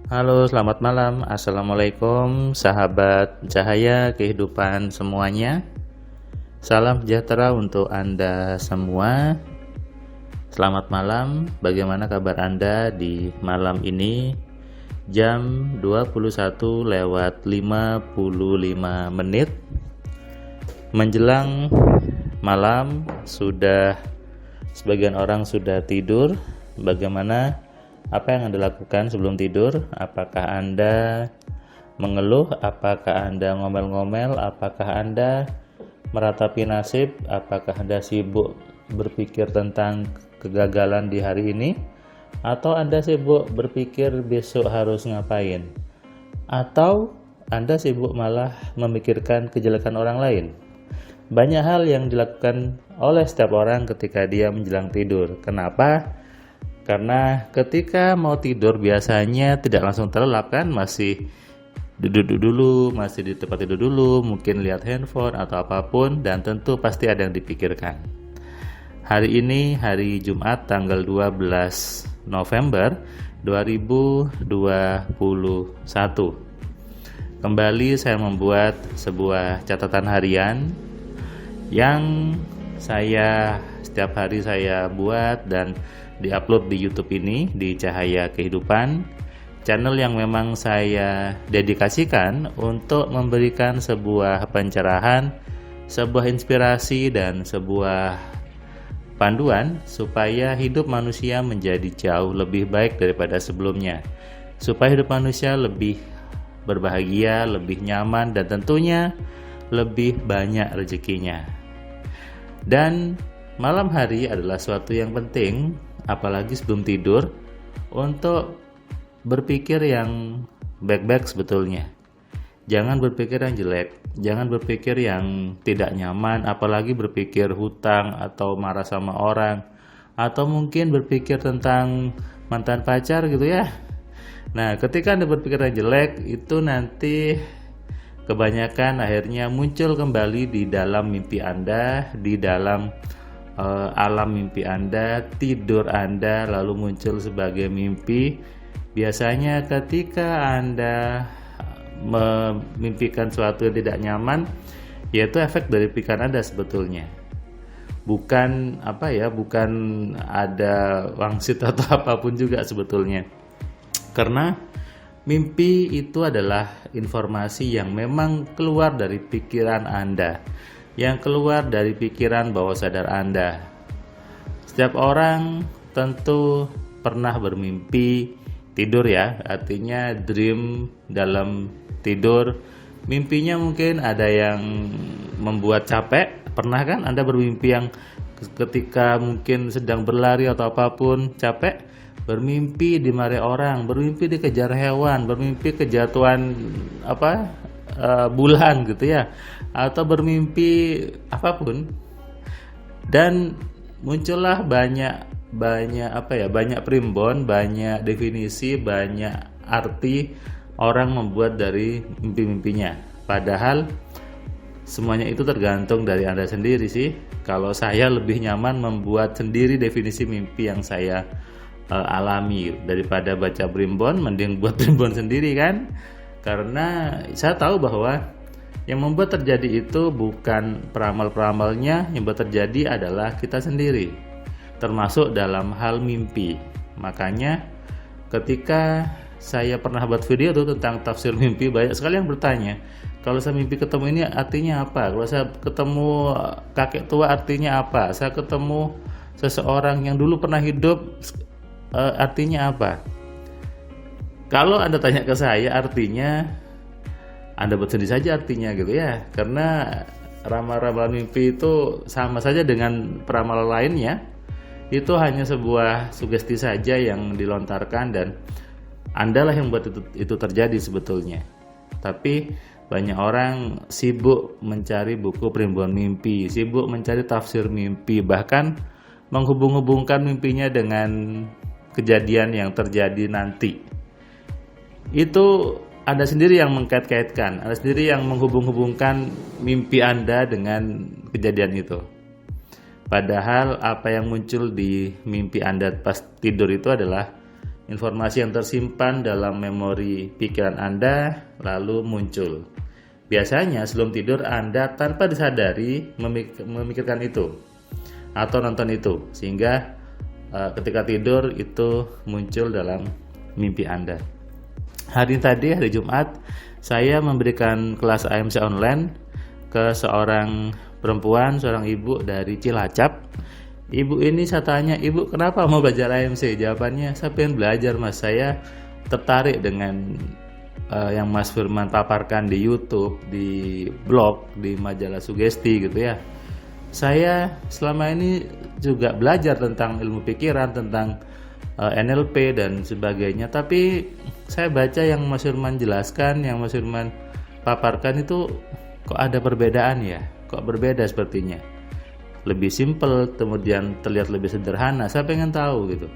Halo, selamat malam. Assalamualaikum, sahabat cahaya kehidupan semuanya. Salam sejahtera untuk Anda semua. Selamat malam. Bagaimana kabar Anda di malam ini? Jam 21 lewat 55 menit. Menjelang malam, sebagian orang sudah tidur. Bagaimana? Apa yang Anda lakukan sebelum tidur? Apakah Anda mengeluh? Apakah Anda ngomel-ngomel? Apakah Anda meratapi nasib? Apakah Anda sibuk berpikir tentang kegagalan di hari ini? Atau Anda sibuk berpikir besok harus ngapain? Atau Anda sibuk malah memikirkan kejelekan orang lain? Banyak hal yang dilakukan oleh setiap orang ketika dia menjelang tidur. Kenapa? Karena ketika mau tidur biasanya tidak langsung terlelap kan, masih duduk dulu, masih di tempat tidur dulu, mungkin lihat handphone atau apapun, dan tentu pasti ada yang dipikirkan. Hari ini hari Jumat tanggal 12 November 2021. Kembali saya membuat sebuah catatan harian yang setiap hari saya buat dan diupload di YouTube ini, di Cahaya Kehidupan, channel yang memang saya dedikasikan untuk memberikan sebuah pencerahan, sebuah inspirasi, dan sebuah panduan supaya hidup manusia menjadi jauh lebih baik daripada sebelumnya, supaya hidup manusia lebih berbahagia, lebih nyaman, dan tentunya lebih banyak rezekinya. Dan malam hari adalah suatu yang penting, apalagi sebelum tidur, untuk berpikir yang baik-baik sebetulnya. Jangan berpikir yang jelek, jangan berpikir yang tidak nyaman, apalagi berpikir hutang atau marah sama orang, atau mungkin berpikir tentang mantan pacar gitu ya. Nah, ketika Anda berpikir yang jelek, itu nanti kebanyakan akhirnya muncul kembali di dalam mimpi Anda, di dalam alam mimpi Anda, tidur Anda lalu muncul sebagai mimpi. Biasanya ketika Anda memimpikan sesuatu yang tidak nyaman, yaitu efek dari pikiran Anda sebetulnya. Bukan bukan ada wangsit atau apapun juga sebetulnya. Karena mimpi itu adalah informasi yang memang keluar dari pikiran Anda, yang keluar dari pikiran bawah sadar Anda. Setiap orang tentu pernah bermimpi tidur ya, artinya dream dalam tidur. Mimpinya mungkin ada yang membuat capek. Pernah kan Anda bermimpi yang ketika mungkin sedang berlari atau apapun capek? Bermimpi dimarahi orang, bermimpi dikejar hewan, bermimpi kejatuhan bulan gitu ya, atau bermimpi apapun, dan muncullah banyak primbon, banyak definisi, banyak arti orang membuat dari mimpi-mimpinya. Padahal semuanya itu tergantung dari Anda sendiri sih. Kalau saya lebih nyaman membuat sendiri definisi mimpi yang saya alami daripada baca primbon, mending buat primbon sendiri kan. Karena saya tahu bahwa yang membuat terjadi itu bukan peramal-peramalnya, yang membuat terjadi adalah kita sendiri, termasuk dalam hal mimpi. Makanya ketika saya pernah buat video tuh tentang tafsir mimpi, banyak sekali yang bertanya, kalau saya mimpi ketemu ini artinya apa? Kalau saya ketemu kakek tua artinya apa? Saya ketemu seseorang yang dulu pernah hidup artinya apa? Kalau Anda tanya ke saya artinya, Anda buat sendiri saja artinya gitu ya. Karena ramal-ramal mimpi itu sama saja dengan peramal lainnya. Itu hanya sebuah sugesti saja yang dilontarkan, dan Anda lah yang buat itu terjadi sebetulnya. Tapi banyak orang sibuk mencari buku primbon mimpi, sibuk mencari tafsir mimpi, bahkan menghubung-hubungkan mimpinya dengan kejadian yang terjadi nanti. Itu Anda sendiri yang mengkait-kaitkan, Anda sendiri yang menghubung-hubungkan mimpi Anda dengan kejadian itu. Padahal apa yang muncul di mimpi Anda pas tidur itu adalah informasi yang tersimpan dalam memori pikiran Anda lalu muncul. Biasanya sebelum tidur Anda tanpa disadari memikirkan itu atau nonton itu, sehingga ketika tidur itu muncul dalam mimpi Anda. Hari Jumat, saya memberikan kelas AMC online ke seorang perempuan, seorang ibu dari Cilacap. Ibu ini saya tanya, "Ibu, kenapa mau belajar AMC?" Jawabannya, "Saya pengen belajar, Mas. Saya tertarik dengan yang Mas Firman paparkan di YouTube, di blog, di majalah sugesti gitu ya. Saya selama ini juga belajar tentang ilmu pikiran, tentang NLP dan sebagainya, tapi saya baca yang Mas Firman jelaskan, yang Mas Firman paparkan itu kok ada perbedaan ya, kok berbeda sepertinya. Lebih simpel, kemudian terlihat lebih sederhana. Saya pengen tahu gitu.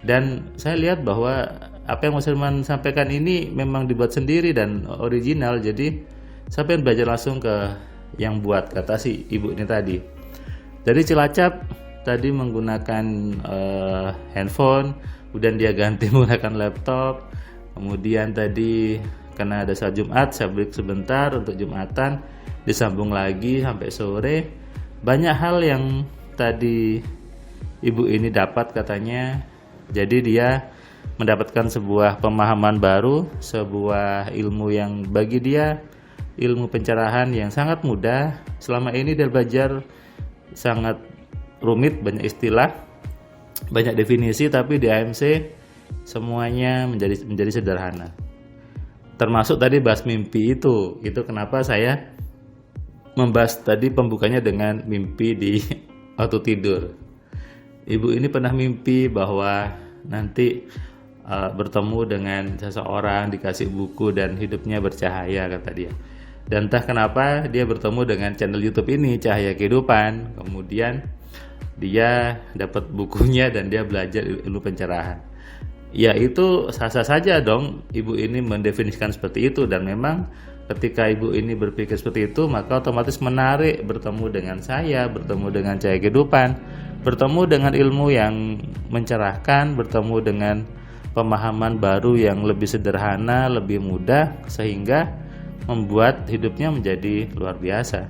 Dan saya lihat bahwa apa yang Mas Firman sampaikan ini memang dibuat sendiri dan original. Jadi saya pengen belajar langsung ke yang buat, kata si ibu ini tadi. Dari Cilacap tadi menggunakan handphone, kemudian dia ganti menggunakan laptop. Kemudian tadi karena ada saat Jumat, saya break sebentar untuk Jumatan, disambung lagi sampai sore. Banyak hal yang tadi ibu ini dapat katanya. Jadi dia mendapatkan sebuah pemahaman baru, sebuah ilmu yang bagi dia ilmu pencerahan yang sangat mudah. Selama ini dia belajar sangat rumit, banyak istilah, banyak definisi, tapi di AMC semuanya menjadi sederhana. Termasuk tadi bahas mimpi itu kenapa saya membahas tadi pembukanya dengan mimpi di waktu tidur. Ibu ini pernah mimpi bahwa nanti bertemu dengan seseorang, dikasih buku dan hidupnya bercahaya, kata dia. Dan entah kenapa dia bertemu dengan channel YouTube ini, Cahaya Kehidupan. Kemudian dia dapat bukunya dan dia belajar ilmu pencerahan. Ya itu sah-sah saja dong ibu ini mendefinisikan seperti itu, dan memang ketika ibu ini berpikir seperti itu maka otomatis menarik bertemu dengan saya, bertemu dengan Cahaya Kehidupan, bertemu dengan ilmu yang mencerahkan, bertemu dengan pemahaman baru yang lebih sederhana, lebih mudah, sehingga membuat hidupnya menjadi luar biasa.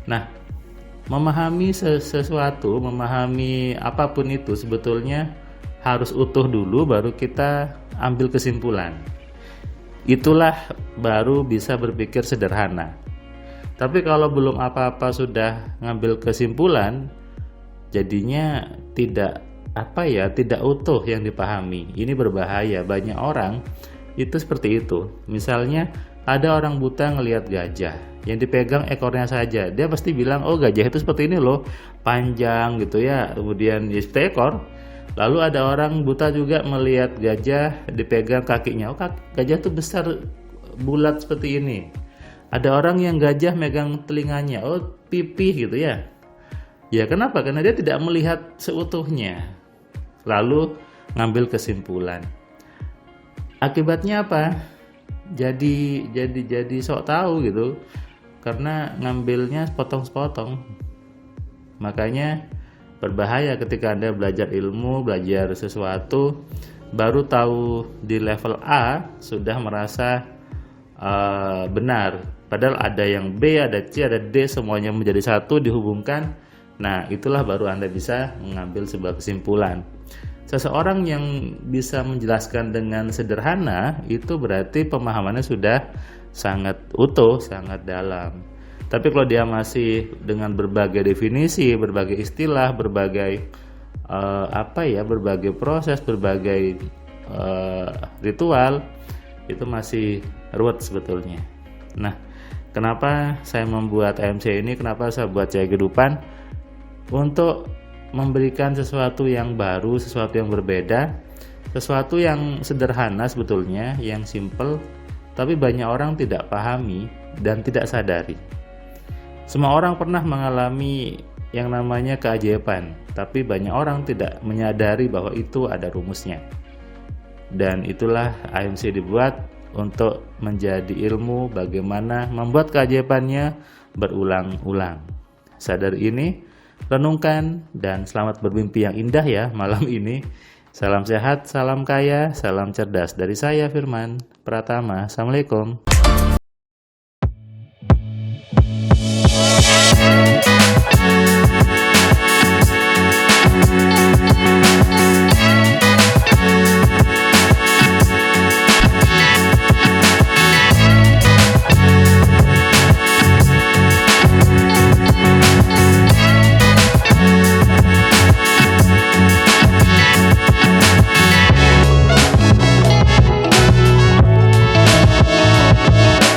Nah, memahami sesuatu, memahami apapun itu sebetulnya harus utuh dulu baru kita ambil kesimpulan. Itulah baru bisa berpikir sederhana. Tapi kalau belum apa-apa sudah ngambil kesimpulan, jadinya tidak utuh yang dipahami. Ini berbahaya. Banyak orang itu seperti itu. Misalnya ada orang buta ngelihat gajah, yang dipegang ekornya saja, dia pasti bilang, "Oh, gajah itu seperti ini loh, panjang gitu ya." Kemudian seperti ekor. Lalu ada orang buta juga melihat gajah, dipegang kakinya, "Oh, gajah itu besar, bulat seperti ini." Ada orang yang gajah megang telinganya, "Oh, pipih gitu ya." Ya kenapa? Karena dia tidak melihat seutuhnya. Lalu ngambil kesimpulan. Akibatnya apa? Jadi sok tahu gitu. Karena ngambilnya sepotong-sepotong. Makanya berbahaya ketika Anda belajar ilmu, belajar sesuatu, baru tahu di level A sudah merasa benar. Padahal ada yang B, ada C, ada D, semuanya menjadi satu, dihubungkan. Nah, itulah baru Anda bisa mengambil sebuah kesimpulan. Seseorang yang bisa menjelaskan dengan sederhana, itu berarti pemahamannya sudah sangat utuh, sangat dalam. Tapi kalau dia masih dengan berbagai definisi, berbagai istilah, berbagai berbagai proses, berbagai ritual, itu masih ruwet sebetulnya. Nah, kenapa saya membuat AMC ini? Kenapa saya buat Cahaya Kehidupan? Untuk memberikan sesuatu yang baru, sesuatu yang berbeda, sesuatu yang sederhana sebetulnya, yang simple, tapi banyak orang tidak pahami dan tidak sadari. Semua orang pernah mengalami yang namanya keajaiban, tapi banyak orang tidak menyadari bahwa itu ada rumusnya. Dan itulah AMC dibuat untuk menjadi ilmu bagaimana membuat keajaibannya berulang-ulang. Sadar ini, renungkan, dan selamat bermimpi yang indah ya malam ini. Salam sehat, salam kaya, salam cerdas dari saya Firman Pratama. Assalamualaikum.